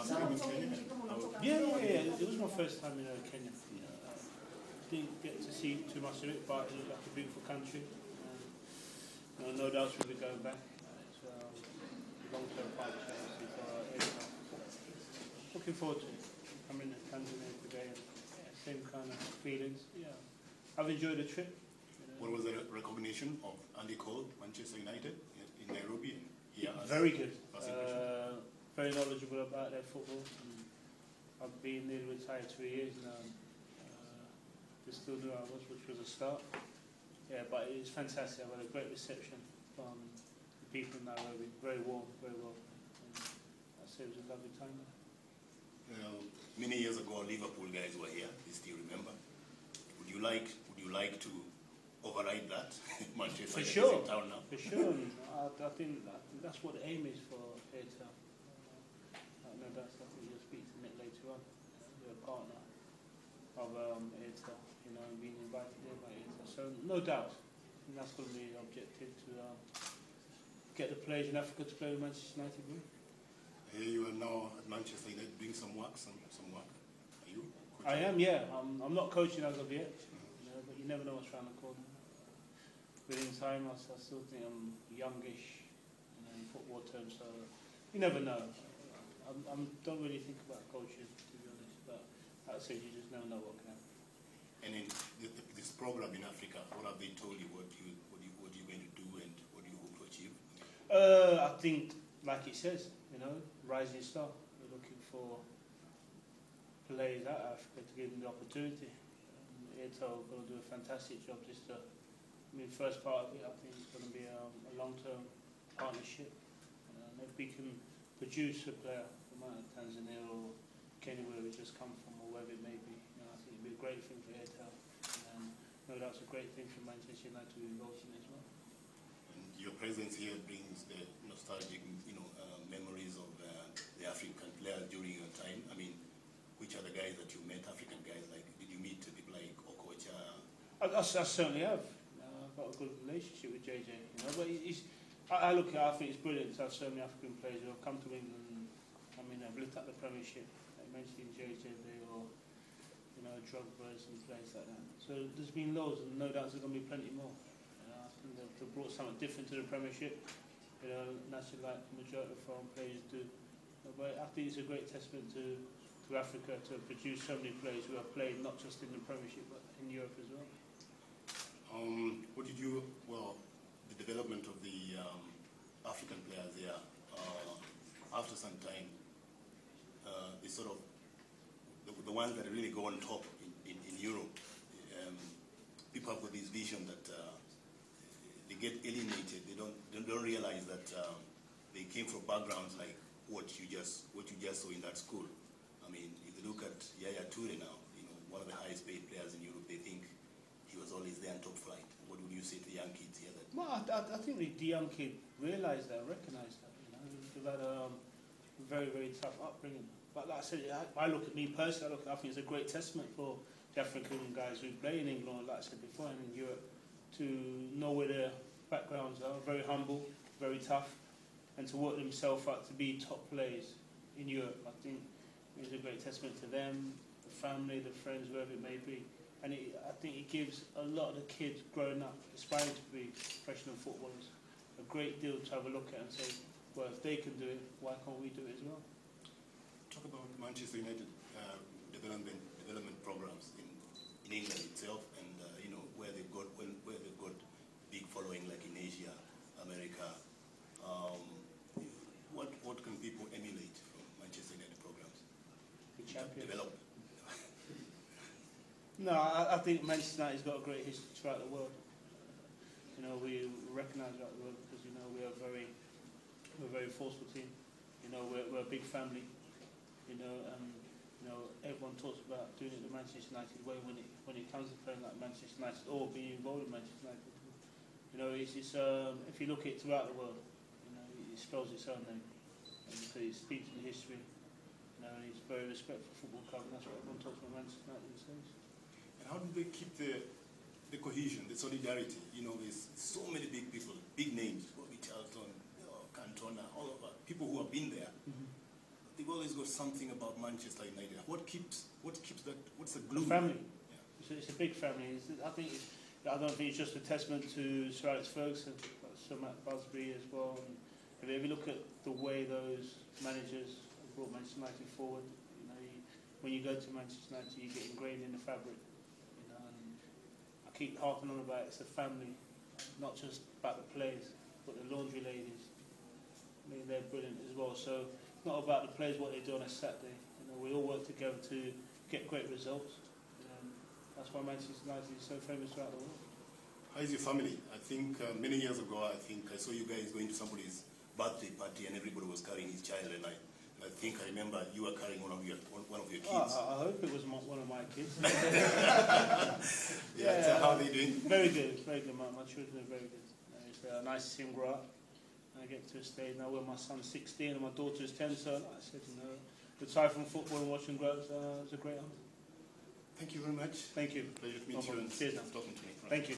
First time in Kenya? Yeah. It was my first time in Kenya. Didn't get to see too much of it, but it looked like a beautiful country. No doubt we'll be going back. It's a long-term partnership for Asia. Looking forward to it. Coming to Tanzania today and same kind of feelings. Yeah, I've enjoyed the trip. What was the recognition of Andy Cole, Manchester United in Nairobi? Very good. Very knowledgeable about their football. I've been nearly retired 3 years now. They still knew I was, which was a start. Yeah, but it's fantastic. I've had a great reception from the people in Nairobi. Very warm, very welcome. I'd say it was a lovely time. Many years ago, Liverpool guys were here. You still remember? Would you like to override that? Manchester For sure. is in town now. For sure. I think that's what the aim is for Airtel. No, that's I think you'll speak to Nick later on. We're a partner of Airtel, and being invited there by Airtel. So no doubt, and that's going to be the objective to get the players in Africa to play with Manchester United. Here you are now at Manchester United doing some work. Are you? I am, yeah. I'm not coaching as of yet, but you never know what's around the corner. Within time, I still think I'm youngish, in football terms. So you never know. I don't really think about coaching, to be honest. But like I said, you just never know what can happen. And in this program in Africa, what have they told you? What you're going to do, and what do you hope to achieve? I think, like it says, rising star. We're looking for players out of Africa to give them the opportunity. Airtel are going to do a fantastic job. First part of it, I think it's going to be a long-term partnership. If we can produce a player from Tanzania or Kenya, where we just come from, or wherever it may be, I think it'd be a great thing for Airtel. And no doubt it's a great thing for Manchester United to be involved in as well. And your presence here brings the nostalgic, memories of the African players during your time. I mean, which are the guys that you met, African guys? Like, did you meet people like Okocha? I certainly have. I've got a good relationship with JJ. But I look at it, I think it's brilliant to have so many African players who have come to England. I've lit up the Premiership. Like mentioning JJ there, or Drugbas and players like that. So there's been loads, and no doubt there's going to be plenty more. I think they've brought something different to the Premiership. Naturally, like the majority of foreign players do. But I think it's a great testament to Africa to produce so many players who have played not just in the Premiership but in Europe as well. What did you, the development of the African players there, after some time, the sort of, the ones that really go on top in Europe, people have got this vision that they get alienated. They don't realize that they came from backgrounds like what you just saw in that school. I mean, if you look at Yaya Toure now, one of the highest paid players in Europe, they think he was always there on top flight. What would you say to the young kids here? Well, I think the young kid realised that, recognised that. They've had a very, very tough upbringing. But like I said, I look at me personally. I think it's a great testament for the African guys who play in England, like I said before, and in Europe, to know where their backgrounds are. Very humble, very tough, and to work themselves up to be top players in Europe. I think it's a great testament to them, the family, the friends, whoever it may be. And I think it gives a lot of the kids growing up, aspiring to be professional footballers, a great deal to have a look at and say, well, if they can do it, why can't we do it as well? Talk about Manchester United development programs in England itself, and where they've got big following, like in Asia, America. What can people emulate from Manchester United programs? The champions. Develop. No, I think Manchester United's got a great history throughout the world. We recognise throughout the world because we're a very forceful team. We're a big family. Everyone talks about doing it the Manchester United way when it comes to playing like Manchester United or being involved in Manchester United. If you look at it throughout the world, it spells its own name. And it speaks in history. And it's very respectful football club, and that's what everyone talks about Manchester United these days. And how do they keep the cohesion, the solidarity? There's so many big people, big names, Bobby Charlton, Cantona, all of that, people who have been there. They've always got something about Manchester United. What keeps that? What's the glue? Family. Yeah. It's a big family. I don't think it's just a testament to Sir Alex Ferguson, but Sir Matt Busby as well. And if you look at the way those managers have brought Manchester United forward, when you go to Manchester United, you get ingrained in the fabric. And I keep harping on about it's a family, not just about the players, but the laundry ladies. They're brilliant as well. So it's not about the players, what they do on a Saturday. We all work together to get great results. That's why Manchester United is so famous throughout the world. How is your family? I think many years ago, I saw you guys going to somebody's birthday party and everybody was carrying his child, and I think I remember you were carrying one of your kids. I hope it was one of my kids. So how are they doing? Very good, very good. My children are very good. It's nice to see them grow up. I get to a stage now where my son's 16 and my daughter is 10, so like I said, retired from football and watching grow up, it's a great honor. Thank you very much. Thank you. Pleasure to meet you and Cheers now. talking to me. Thank you.